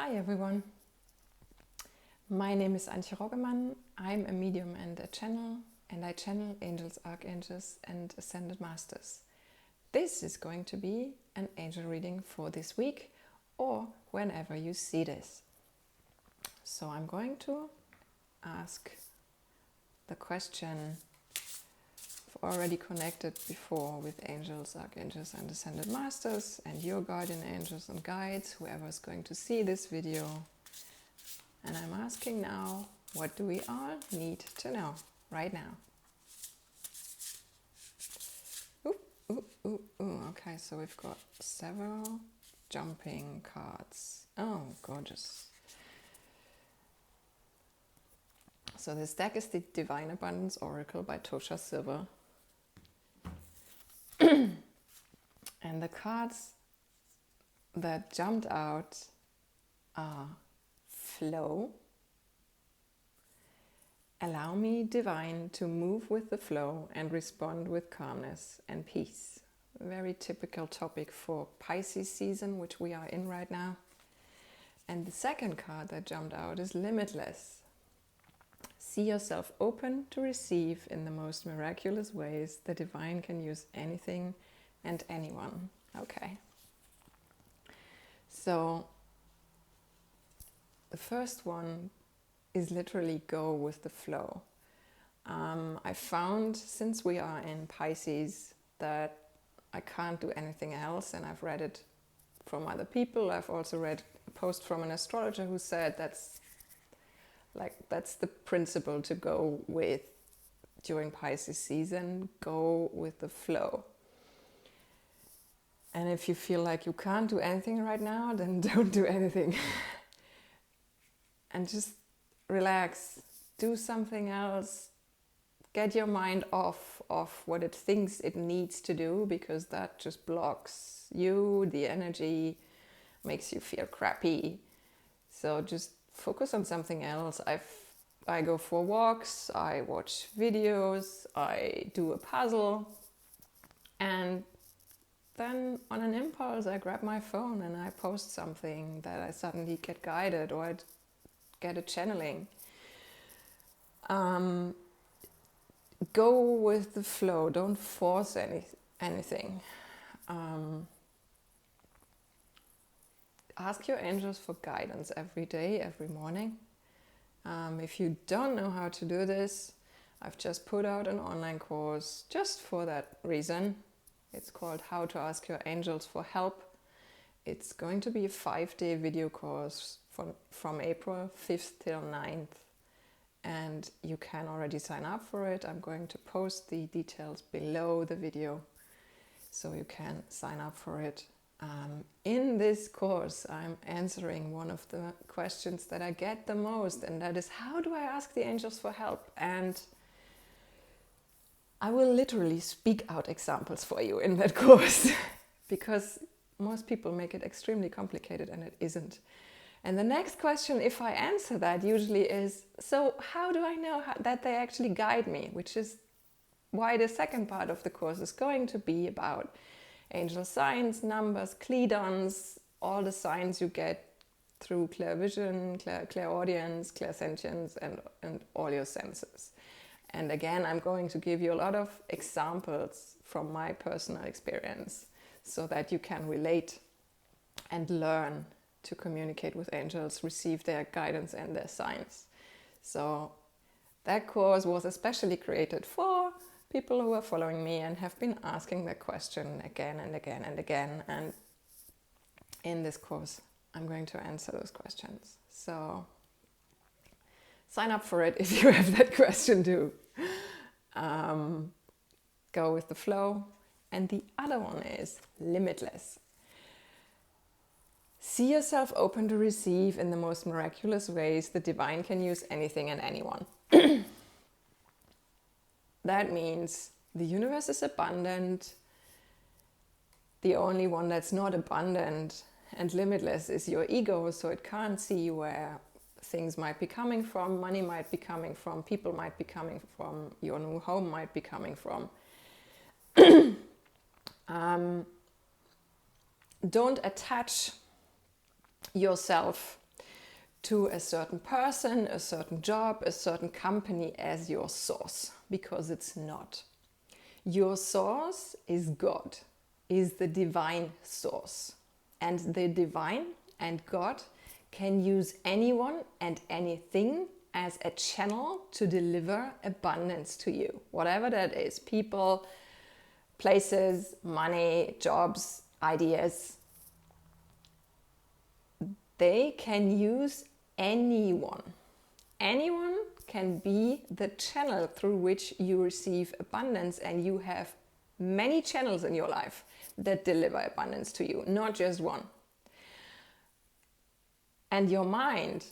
Hi everyone, my name is Antje. I'm a medium and a channel, and I channel angels, archangels and ascended masters. This is going to be an angel reading for this week or whenever you see this. So I'm going to ask the question I've already connected before with angels, archangels and ascended masters and your guardian angels and guides, whoever is going to see this video. And I'm asking now, what do we all need to know right now? Okay, so we've got several jumping cards. Oh, gorgeous. So this deck is the Divine Abundance Oracle by Tosha Silver. And the cards that jumped out are flow. Allow me, divine, to move with the flow and respond with calmness and peace. A very typical topic for Pisces season, which we are in right now. And the second card that jumped out is limitless. See yourself open to receive in the most miraculous ways. The divine can use anything and anyone. Okay. So the first one is literally go with the flow. I found, since we are in Pisces, that I can't do anything else, and I've read it from other people. I've also read a post from an astrologer who said that's the principle to go with during Pisces season. Go with the flow. And if you feel like you can't do anything right now, then don't do anything. And just relax, do something else, get your mind off of what it thinks it needs to do, because that just blocks you, the energy, makes you feel crappy. So just focus on something else. I go for walks, I watch videos, I do a puzzle, and then on an impulse I grab my phone and I post something that I suddenly get guided, or I get a channeling. Go with the flow, don't force anything. Ask your angels for guidance every day, every morning. If you don't know how to do this, I've just put out an online course just for that reason. It's called How to Ask Your Angels for Help. It's going to be a 5-day video course from April 5th till 9th. And you can already sign up for it. I'm going to post the details below the video, so you can sign up for it. In this course, I'm answering one of the questions that I get the most, and that is, how do I ask the angels for help? And I will literally speak out examples for you in that course, because most people make it extremely complicated, and it isn't. And the next question, if I answer that, usually is, so how do I know that they actually guide me? Which is why the second part of the course is going to be about angel signs, numbers, cledons, all the signs you get through clairvision, clairaudience, clairsentience, and all your senses. And again, I'm going to give you a lot of examples from my personal experience, so that you can relate and learn to communicate with angels, receive their guidance and their signs. So that course was especially created for people who are following me and have been asking that question again and again and again. And in this course, I'm going to answer those questions. So sign up for it if you have that question too. Go with the flow. And the other one is limitless. See yourself open to receive in the most miraculous ways. The divine can use anything and anyone. That means the universe is abundant. The only one that's not abundant and limitless is your ego, so it can't see where things might be coming from, money might be coming from, people might be coming from, your new home might be coming from. Don't attach yourself to a certain person, a certain job, a certain company as your source, because it's not. Your source is God, is the divine source. And the divine and God can use anyone and anything as a channel to deliver abundance to you. Whatever that is, people, places, money, jobs, ideas. They can use anyone. Anyone can be the channel through which you receive abundance, and you have many channels in your life that deliver abundance to you, not just one. And your mind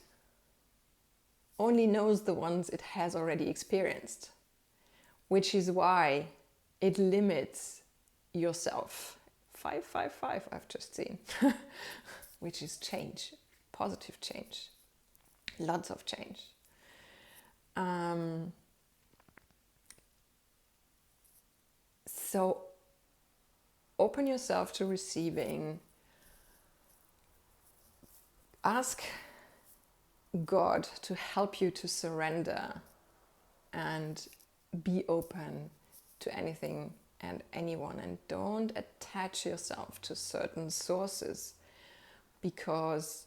only knows the ones it has already experienced, which is why it limits yourself. 555 I've just seen, which is change, positive change, lots of change. So open yourself to receiving. Ask God to help you to surrender and be open to anything and anyone, and don't attach yourself to certain sources, because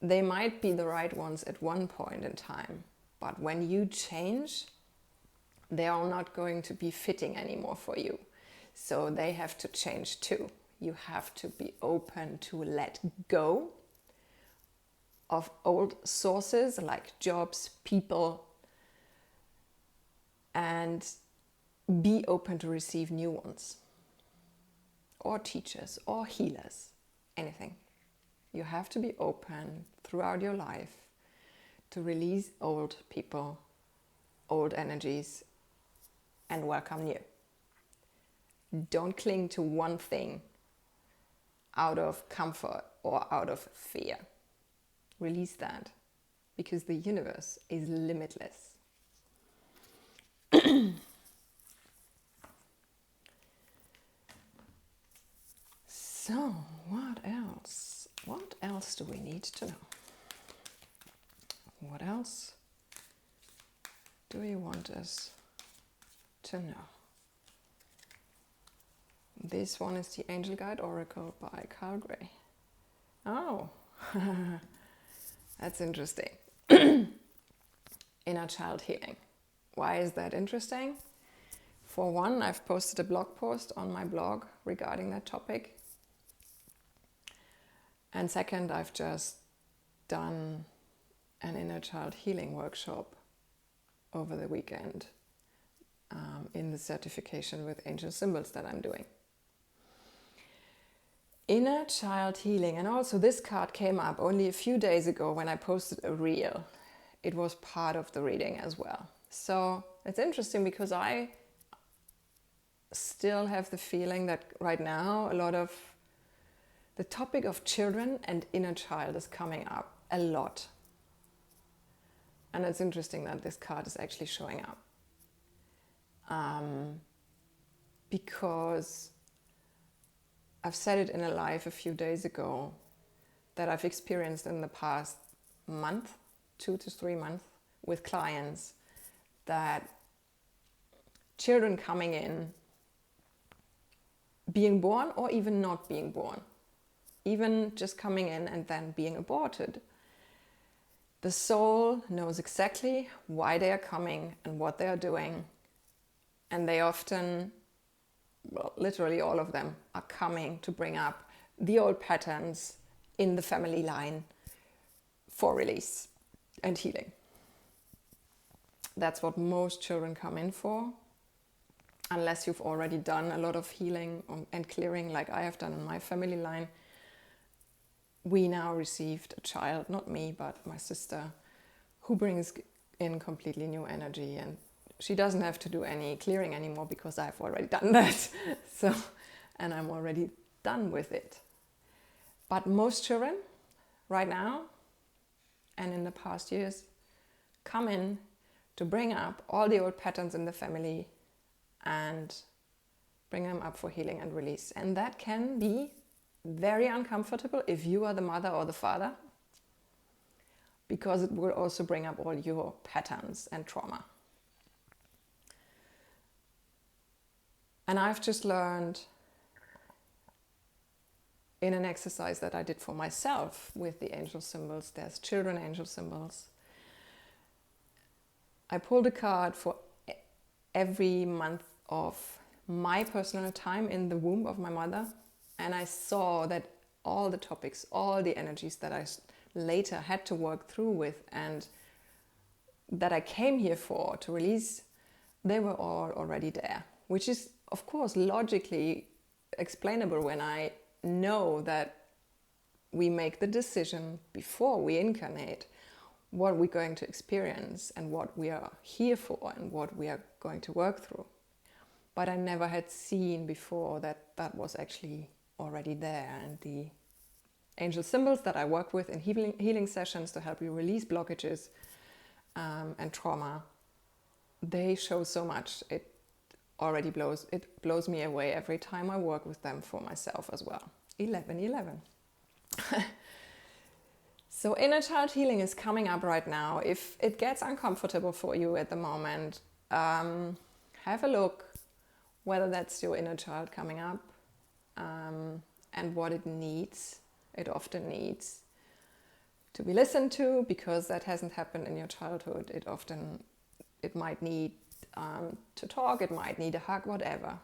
they might be the right ones at one point in time, but when you change, they are not going to be fitting anymore for you. So they have to change too. You have to be open to let go of old sources like jobs, people, and be open to receive new ones, or teachers, or healers, anything. You have to be open throughout your life to release old people, old energies, and welcome new. Don't cling to one thing out of comfort or out of fear. Release that, because the universe is limitless. So, what else? What else do we need to know? What else do you want us to know? This one is the Angel Guide Oracle by Carl Gray. Oh, that's interesting. Inner child healing. Why is that interesting? For one, I've posted a blog post on my blog regarding that topic. And second, I've just done an inner child healing workshop over the weekend in the certification with angel symbols that I'm doing. Inner child healing. And also this card came up only a few days ago when I posted a reel. It was part of the reading as well. So it's interesting because I still have the feeling that right now a lot of the topic of children and inner child is coming up a lot. And it's interesting that this card is actually showing up. Because I've said it in a live a few days ago that I've experienced in the past month, 2 to 3 months, with clients, that children coming in, being born or even not being born, even just coming in and then being aborted, the soul knows exactly why they are coming and what they are doing. And they often, well, literally all of them are coming to bring up the old patterns in the family line for release and healing. That's what most children come in for, unless you've already done a lot of healing and clearing like I have done in my family line. We now received a child, not me, but my sister, who brings in completely new energy, and she doesn't have to do any clearing anymore because I've already done that. So, and I'm already done with it. But most children right now and in the past years come in to bring up all the old patterns in the family and bring them up for healing and release. And that can be very uncomfortable if you are the mother or the father. because it will also bring up all your patterns and trauma. And I've just learned in an exercise that I did for myself with the angel symbols, there's children angel symbols. I pulled a card for every month of my personal time in the womb of my mother, and I saw that all the topics, all the energies that I later had to work through with and that I came here for to release, they were all already there, which is of course logically explainable when I know that we make the decision before we incarnate what we're going to experience and what we are here for and what we are going to work through. But I never had seen before that that was actually already there. And the angel symbols that I work with in healing sessions to help you release blockages and trauma, they show so much. It blows me away every time I work with them for myself as well. 11. So inner child healing is coming up right now. If it gets uncomfortable for you at the moment, have a look whether that's your inner child coming up and what it needs. It often needs to be listened to because that hasn't happened in your childhood. It might need to talk, it might need a hug, whatever.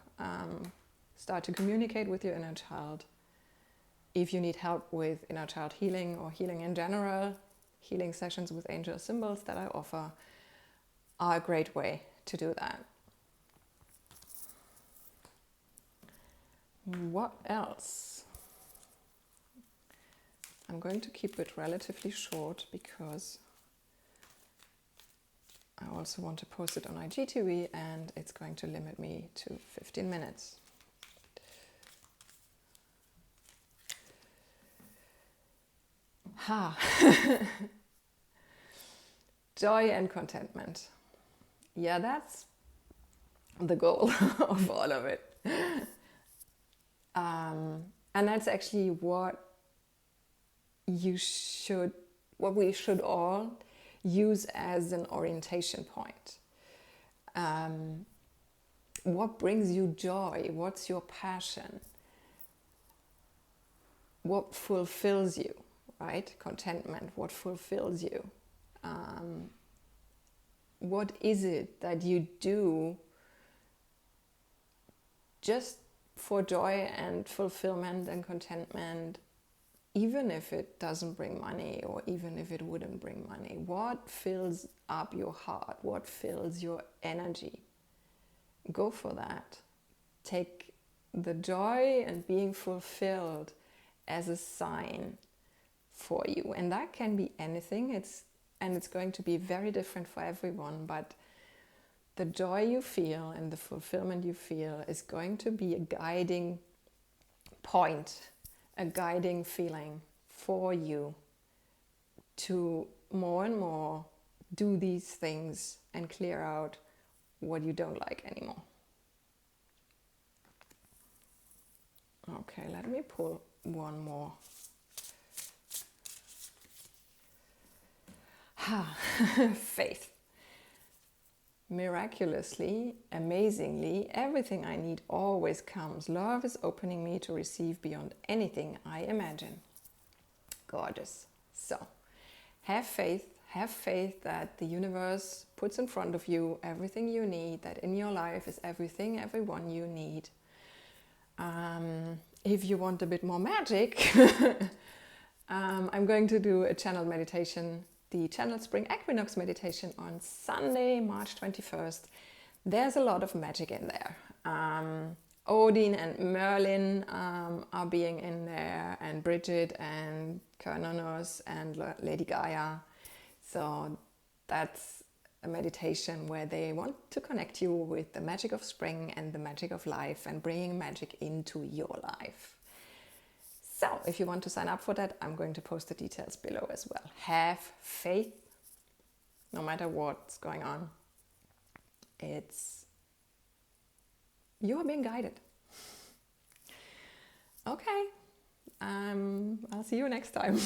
Start to communicate with your inner child. If you need help with inner child healing or healing in general, healing sessions with angel symbols that I offer are a great way to do that. What else? I'm going to keep it relatively short because I also want to post it on IGTV and it's going to limit me to 15 minutes. Joy and contentment. Yeah, that's the goal of all of it. And that's actually what we should all use as an orientation point. What brings you joy? What's your passion? What fulfills you, right? Contentment, what fulfills you? What is it that you do just for joy and fulfillment and contentment, even if it doesn't bring money or even if it wouldn't bring money? What fills up your heart? What fills your energy? Go for that. Take the joy and being fulfilled as a sign for you. And that can be anything. It's going to be very different for everyone, but the joy you feel and the fulfillment you feel is going to be a guiding point, a guiding feeling for you to more and more do these things and clear out what you don't like anymore. Okay, let me pull one more. Faith. Miraculously, amazingly, everything I need always comes. Love is opening me to receive beyond anything I imagine. Gorgeous. So, have faith that the universe puts in front of you everything you need, that in your life is everything, everyone you need. If you want a bit more magic, I'm going to do a channel meditation, the Channel Spring Equinox meditation on Sunday, March 21st. There's a lot of magic in there. Odin and Merlin are being in there, and Bridget and Kronos and Lady Gaia. So that's a meditation where they want to connect you with the magic of spring and the magic of life and bringing magic into your life. So if you want to sign up for that, I'm going to post the details below as well. Have faith, no matter what's going on. You are being guided. Okay, I'll see you next time.